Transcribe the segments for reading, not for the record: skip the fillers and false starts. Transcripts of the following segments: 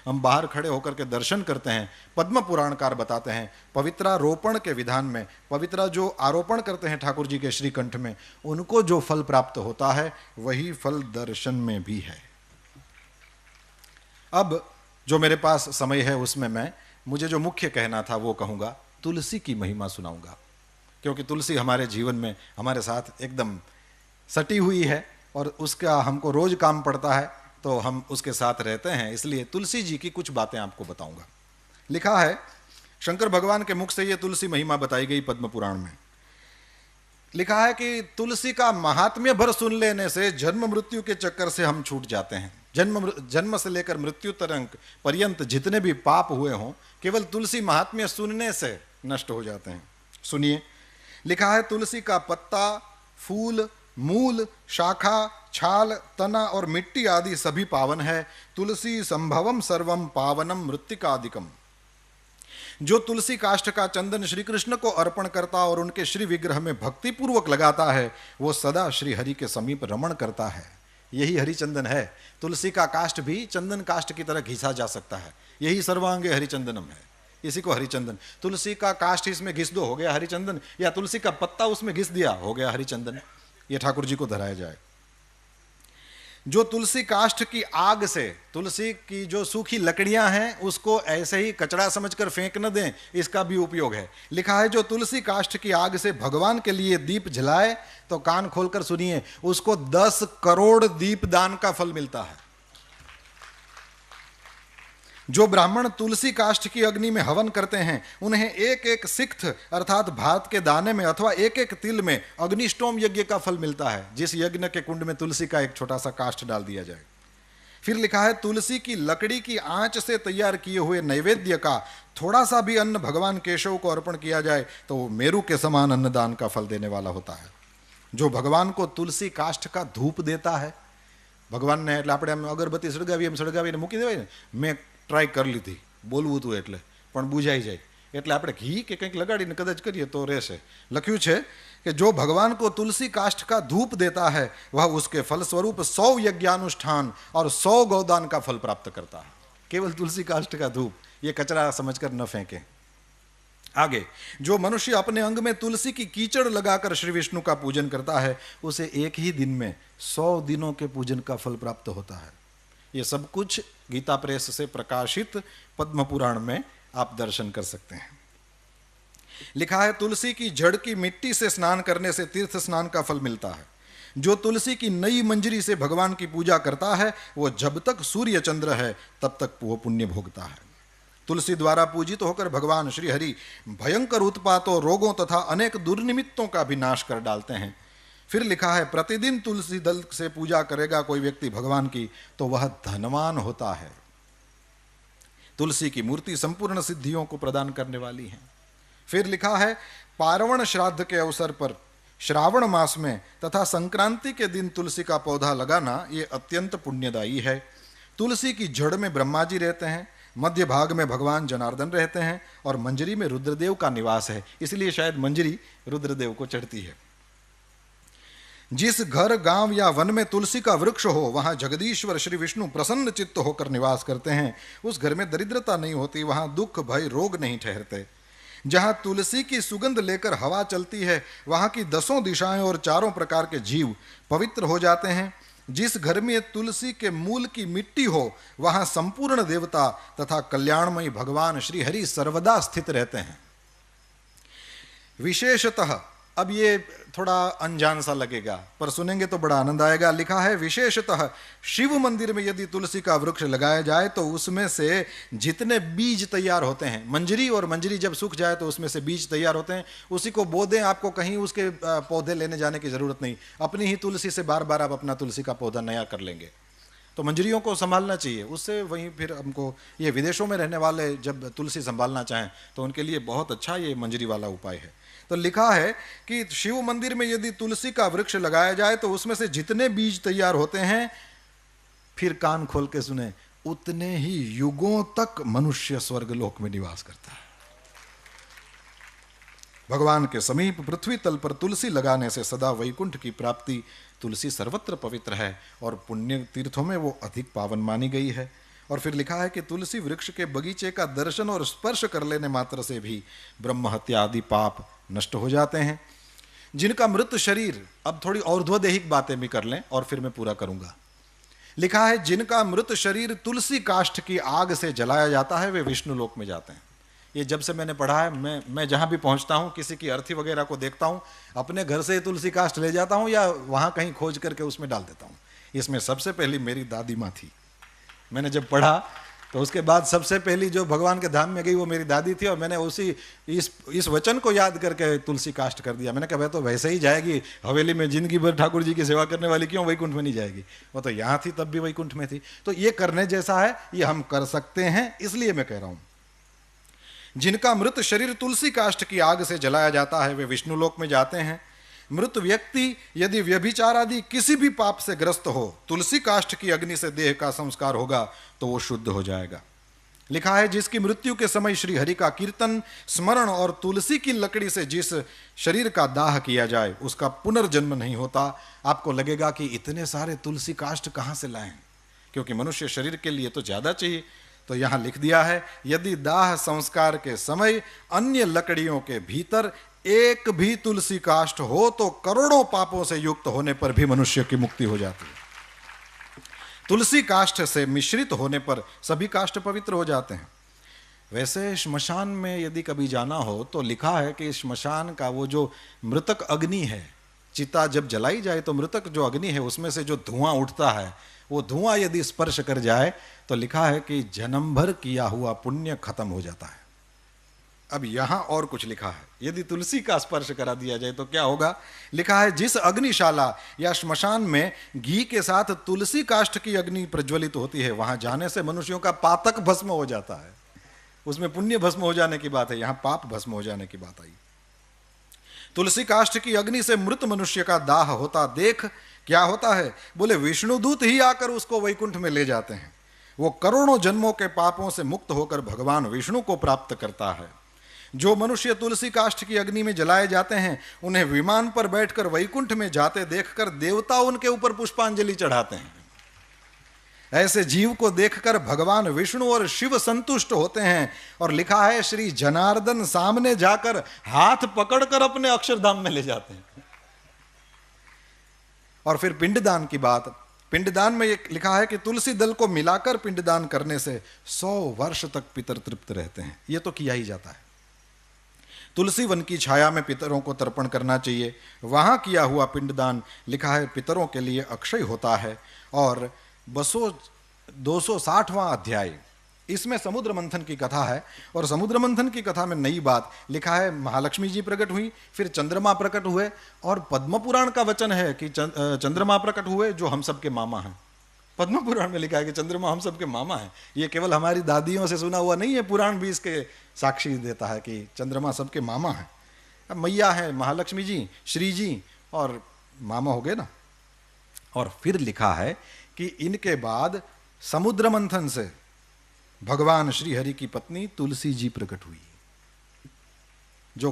हम बाहर खड़े होकर के दर्शन करते हैं। पद्म पुराणकार बताते हैं पवित्रारोपण के विधान में, पवित्रा जो आरोपण करते हैं ठाकुर जी के श्रीकंठ में, उनको जो फल प्राप्त होता है वही फल दर्शन में भी है। अब जो मेरे पास समय है उसमें मुझे जो मुख्य कहना था वो कहूँगा, तुलसी की महिमा सुनाऊंगा, क्योंकि तुलसी हमारे जीवन में हमारे साथ एकदम सटी हुई है और उसका हमको रोज काम पड़ता है, तो हम उसके साथ रहते हैं, इसलिए तुलसी जी की कुछ बातें आपको बताऊंगा। लिखा है शंकर भगवान के मुख से ये तुलसी महिमा बताई गई पद्म पुराण में। लिखा है कि तुलसी का महात्म्य भर सुन लेने से जन्म मृत्यु के चक्कर से हम छूट जाते हैं। जन्म से लेकर मृत्यु तक पर्यंत जितने भी पाप हुए हों केवल तुलसी महात्म्य सुनने से नष्ट हो जाते हैं। सुनिए, लिखा है तुलसी का पत्ता, फूल, मूल, शाखा, छाल, तना और मिट्टी आदि सभी पावन है। तुलसी संभवम सर्वम पावनम मृत्तिकादिकम। जो तुलसी काष्ठ का चंदन श्री कृष्ण को अर्पण करता और उनके श्री विग्रह में भक्ति पूर्वक लगाता है वो सदा श्री हरि के समीप रमण करता है। यही हरिचंदन है। तुलसी का काष्ठ भी चंदन काष्ठ की तरह घिसा जा सकता है, यही सर्वांगे हरिचंदनम है, इसी को हरिचंदन। तुलसी का काष्ठ इसमें घिस दो, हो गया हरिचंदन, या तुलसी का पत्ता उसमें घिस दिया, हो गया हरिचंदन। ये ठाकुर जी को धराया जाए। जो तुलसी काष्ठ की आग से, तुलसी की जो सूखी लकड़ियां हैं उसको ऐसे ही कचरा समझकर फेंक न दें, इसका भी उपयोग है। लिखा है जो तुलसी काष्ठ की आग से भगवान के लिए दीप जलाए, तो कान खोलकर सुनिए, उसको 10 करोड़ दीप दान का फल मिलता है। जो ब्राह्मण तुलसी काष्ठ की अग्नि में हवन करते हैं उन्हें एक एक सिक्त अर्थात भात के दाने में अथवा एक एक तिल में अग्निष्टोम यज्ञ का फल मिलता है, जिस यज्ञ के कुंड में तुलसी का एक छोटा सा काष्ठ डाल दिया जाए। फिर लिखा है तुलसी की लकड़ी की आंच से तैयार किए हुए नैवेद्य का थोड़ा सा भी अन्न भगवान केशव को अर्पण किया जाए तो वो मेरु के समान अन्नदान का फल देने वाला होता है। जो भगवान को तुलसी काष्ठ का धूप देता है, भगवान ने એટલે આપણે અગરબત્તી સળગાવીને મૂકી દેવાય ને, મેં ટ્રાય કરી લીધી બોલવું હતું એટલે પણ બુઝાઈ જાય, એટલે આપણે ઘી કે કંઈક લગાડીને કદાચ કરીએ તો રહેશે। લખ્યું છે कि जो भगवान को तुलसी काष्ठ का धूप देता है वह उसके फल स्वरूप 100 यज्ञानुष्ठान और 100 गौदान का फल प्राप्त करता है। केवल तुलसी काष्ठ का धूप, ये कचरा समझकर न फेंकें। आगे, जो मनुष्य अपने अंग में तुलसी की कीचड़ लगाकर श्री विष्णु का पूजन करता है उसे एक ही दिन में 100 दिनों के पूजन का फल प्राप्त होता है। ये सब कुछ गीता प्रेस से प्रकाशित पद्म पुराण में आप दर्शन कर सकते हैं। लिखा है तुलसी की जड़ की मिट्टी से स्नान करने से तीर्थ स्नान का फल मिलता है। जो तुलसी की नई मंजरी से भगवान की पूजा करता है वो जब तक सूर्य चंद्र है तब तक वो पुण्य भोगता है। तुलसी द्वारा पूजित होकर भगवान श्री हरि भयंकर उत्पातों, रोगों तथा अनेक दुर्निमित्तों का भी नाश कर डालते हैं। फिर लिखा है प्रतिदिन तुलसी दल से पूजा करेगा कोई व्यक्ति भगवान की तो वह धनवान होता है। तुलसी की मूर्ति संपूर्ण सिद्धियों को प्रदान करने वाली है। फिर लिखा है पार्वण श्राद्ध के अवसर पर श्रावण मास में तथा संक्रांति के दिन तुलसी का पौधा लगाना ये अत्यंत पुण्यदायी है। तुलसी की जड़ में ब्रह्मा जी रहते हैं, मध्य भाग में भगवान जनार्दन रहते हैं और मंजरी में रुद्रदेव का निवास है, इसलिए शायद मंजरी रुद्रदेव को चढ़ती है। जिस घर, गांव या वन में तुलसी का वृक्ष हो वहां जगदीश्वर श्री विष्णु प्रसन्न चित्त होकर निवास करते हैं। उस घर में दरिद्रता नहीं होती, वहां दुख भय रोग नहीं ठहरते। जहां तुलसी की सुगंध लेकर हवा चलती है वहां की 10 दिशाएं और 4 प्रकार के जीव पवित्र हो जाते हैं। जिस घर में तुलसी के मूल की मिट्टी हो वहां संपूर्ण देवता तथा कल्याणमयी भगवान श्री हरि सर्वदा स्थित रहते हैं। विशेषतः, अब ये थोड़ा अनजान सा लगेगा पर सुनेंगे तो बड़ा आनंद आएगा। लिखा है विशेषतः शिव मंदिर में यदि तुलसी का वृक्ष लगाया जाए तो उसमें से जितने बीज तैयार होते हैं, मंजरी और मंजरी जब सूख जाए तो उसमें से बीज तैयार होते हैं, उसी को बो दें, आपको कहीं उसके पौधे लेने जाने की जरूरत नहीं, अपनी ही तुलसी से बार बार आप अपना तुलसी का पौधा नया कर लेंगे। तो मंजरियों को संभालना चाहिए, उससे वहीं फिर हमको ये विदेशों में रहने वाले जब तुलसी संभालना चाहें तो उनके लिए बहुत अच्छा ये मंजरी वाला उपाय है। तो लिखा है कि शिव मंदिर में यदि तुलसी का वृक्ष लगाया जाए तो उसमें से जितने बीज तैयार होते हैं, फिर कान खोल के सुने, उतने ही युगों तक मनुष्य स्वर्गलोक में निवास करता है। भगवान के समीप पृथ्वी तल पर तुलसी लगाने से सदा वैकुंठ की प्राप्ति। तुलसी सर्वत्र पवित्र है और पुण्य तीर्थों में वो अधिक पावन मानी गई है। और फिर लिखा है कि तुलसी वृक्ष के बगीचे का दर्शन और स्पर्श कर लेने मात्र से भी ब्रह्म हत्या आदि पाप नष्ट हो जाते हैं। जिनका मृत शरीर, अब थोड़ी और्ध्वदेहिक बातें भी कर लें और फिर मैं पूरा करूंगा। लिखा है जिनका मृत शरीर तुलसी काष्ठ की आग से जलाया जाता है वे विष्णु लोक में जाते हैं। ये जब से मैंने पढ़ा है, मैं जहां भी पहुंचता हूं, किसी की अर्थी वगैरह को देखता हूं, अपने घर से तुलसी काष्ठ ले जाता हूं या वहां कहीं खोज करके उसमें डाल देता हूं। इसमें सबसे पहली मेरी दादी माँ थी। मैंने जब पढ़ा तो उसके बाद सबसे पहली जो भगवान के धाम में गई वो मेरी दादी थी, और मैंने उसी इस वचन को याद करके तुलसी काष्ठ कर दिया। मैंने कहा वह तो वैसे ही जाएगी, हवेली में जिंदगी भर ठाकुर जी की सेवा करने वाली क्यों वैकुंठ में नहीं जाएगी, वो तो यहाँ थी तब भी वैकुंठ में थी। तो ये करने जैसा है, ये हम कर सकते हैं, इसलिए मैं कह रहा हूं जिनका मृत शरीर तुलसी काष्ठ की आग से जलाया जाता है वे विष्णु लोक में जाते हैं। मृत व्यक्ति यदि व्यभिचार आदि किसी भी पाप से ग्रस्त हो, तुलसी काष्ठ की अग्नि से देह का संस्कार होगा तो वो शुद्ध हो जाएगा। लिखा है जिसकी मृत्यु के समय श्री हरि का कीर्तन स्मरण और तुलसी की लकड़ी से जिस शरीर का दाह किया जाए उसका पुनर्जन्म नहीं होता। आपको लगेगा कि इतने सारे तुलसी काष्ठ कहाँ से लाएं, क्योंकि मनुष्य शरीर के लिए तो ज्यादा चाहिए। तो यहां लिख दिया है यदि दाह संस्कार के समय अन्य लकड़ियों के भीतर एक भी तुलसी काष्ठ हो तो करोड़ों पापों से युक्त होने पर भी मनुष्य की मुक्ति हो जाती है। तुलसी काष्ठ से मिश्रित होने पर सभी काष्ठ पवित्र हो जाते हैं। वैसे श्मशान में यदि कभी जाना हो तो लिखा है कि श्मशान का वो जो मृतक अग्नि है, चिता जब जलाई जाए तो मृतक जो अग्नि है उसमें से जो धुआं उठता है, वो धुआं यदि स्पर्श कर जाए तो लिखा है कि जन्म भर किया हुआ पुण्य खत्म हो जाता है। अब यहां और कुछ लिखा है, यदि तुलसी का स्पर्श करा दिया जाए तो क्या होगा। लिखा है जिस अग्निशाला या श्मशान में घी के साथ तुलसी काष्ठ की अग्नि प्रज्वलित होती है वहां जाने से मनुष्यों का पातक भस्म हो जाता है। उसमें पुण्य भस्म हो जाने की बात है, यहां पाप भस्म हो जाने की बात आई। तुलसी काष्ठ की अग्नि से मृत मनुष्य का दाह होता देख क्या होता है, बोले विष्णुदूत ही आकर उसको वैकुंठ में ले जाते हैं। वो करोड़ों जन्मों के पापों से मुक्त होकर भगवान विष्णु को प्राप्त करता है। जो मनुष्य तुलसी काष्ठ की अग्नि में जलाए जाते हैं उन्हें विमान पर बैठकर वैकुंठ में जाते देखकर देवता उनके ऊपर पुष्पांजलि चढ़ाते हैं। ऐसे जीव को देखकर भगवान विष्णु और शिव संतुष्ट होते हैं, और लिखा है श्री जनार्दन सामने जाकर हाथ पकड़कर अपने अक्षरधाम में ले जाते हैं। और फिर पिंडदान की बात, पिंडदान में ये लिखा है कि तुलसी दल को मिलाकर पिंडदान करने से 100 वर्ष तक पितर तृप्त रहते हैं। ये तो किया ही जाता है। तुलसी वन की छाया में पितरों को तर्पण करना चाहिए। वहां किया हुआ पिंडदान लिखा है पितरों के लिए अक्षय होता है। और 260वां अध्याय, इसमें समुद्र मंथन की कथा है, और समुद्र मंथन की कथा में नई बात लिखा है महालक्ष्मी जी प्रकट हुई, फिर चंद्रमा प्रकट हुए, और पद्म पुराण का वचन है कि चंद्रमा प्रकट हुए जो हम सबके मामा हैं। पद्म पुराण में लिखा है कि चंद्रमा हम सबके मामा हैं। ये केवल हमारी दादियों से सुना हुआ नहीं है, पुराण भी इसके साक्षी देता है कि चंद्रमा सबके मामा हैं। अब मैया है महालक्ष्मी जी, श्री जी, और मामा हो गए ना। और फिर लिखा है कि इनके बाद समुद्र मंथन से भगवान श्री हरि की पत्नी तुलसी जी प्रकट हुई, जो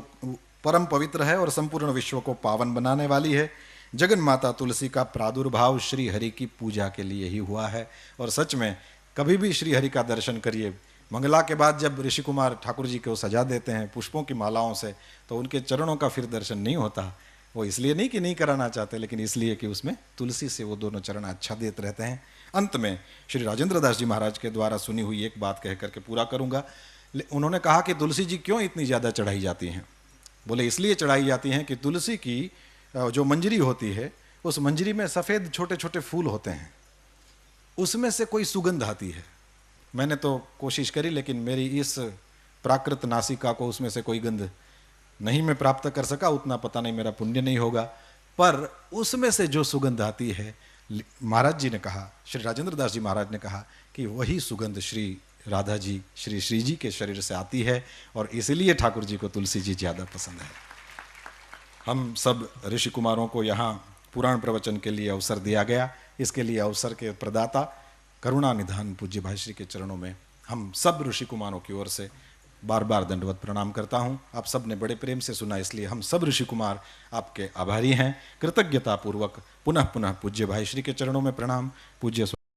परम पवित्र है और संपूर्ण विश्व को पावन बनाने वाली है। जगन माता तुलसी का प्रादुर्भाव श्री हरि की पूजा के लिए ही हुआ है। और सच में कभी भी श्री हरि का दर्शन करिए, मंगला के बाद जब ऋषि कुमार ठाकुर जी को सजा देते हैं पुष्पों की मालाओं से, तो उनके चरणों का फिर दर्शन नहीं होता। वो इसलिए नहीं कि नहीं कराना चाहते, लेकिन इसलिए कि उसमें तुलसी से वो दोनों चरण अच्छा देते रहते हैं। अंत में श्री राजेंद्र दास जी महाराज के द्वारा सुनी हुई एक बात कह करके पूरा करूंगा। उन्होंने कहा कि तुलसी जी क्यों इतनी ज़्यादा चढ़ाई जाती हैं। बोले इसलिए चढ़ाई जाती हैं कि तुलसी की जो मंजरी होती है, उस मंजरी में सफ़ेद छोटे छोटे फूल होते हैं, उसमें से कोई सुगंध आती है। मैंने तो कोशिश करी, लेकिन मेरी इस प्राकृत नासिका को उसमें से कोई गंध नहीं मैं प्राप्त कर सका। उतना पता नहीं मेरा पुण्य नहीं होगा, पर उसमें से जो सुगंध आती है, महाराज जी ने कहा, श्री राजेंद्र दास जी महाराज ने कहा कि वही सुगंध श्री राधा जी, श्री श्री जी के शरीर से आती है, और इसलिए ठाकुर जी को तुलसी जी ज़्यादा पसंद है। हम सब ऋषि कुमारों को यहाँ पुराण प्रवचन के लिए अवसर दिया गया। इसके लिए अवसर के प्रदाता करुणा निधान पूज्य भाई श्री के चरणों में हम सब ऋषि कुमारों की ओर से बार बार दंडवत प्रणाम करता हूँ। आप सब ने बड़े प्रेम से सुना, इसलिए हम सब ऋषि कुमार आपके आभारी हैं। कृतज्ञता पूर्वक पुनः पुनः पूज्य भाई श्री के चरणों में प्रणाम। पूज्य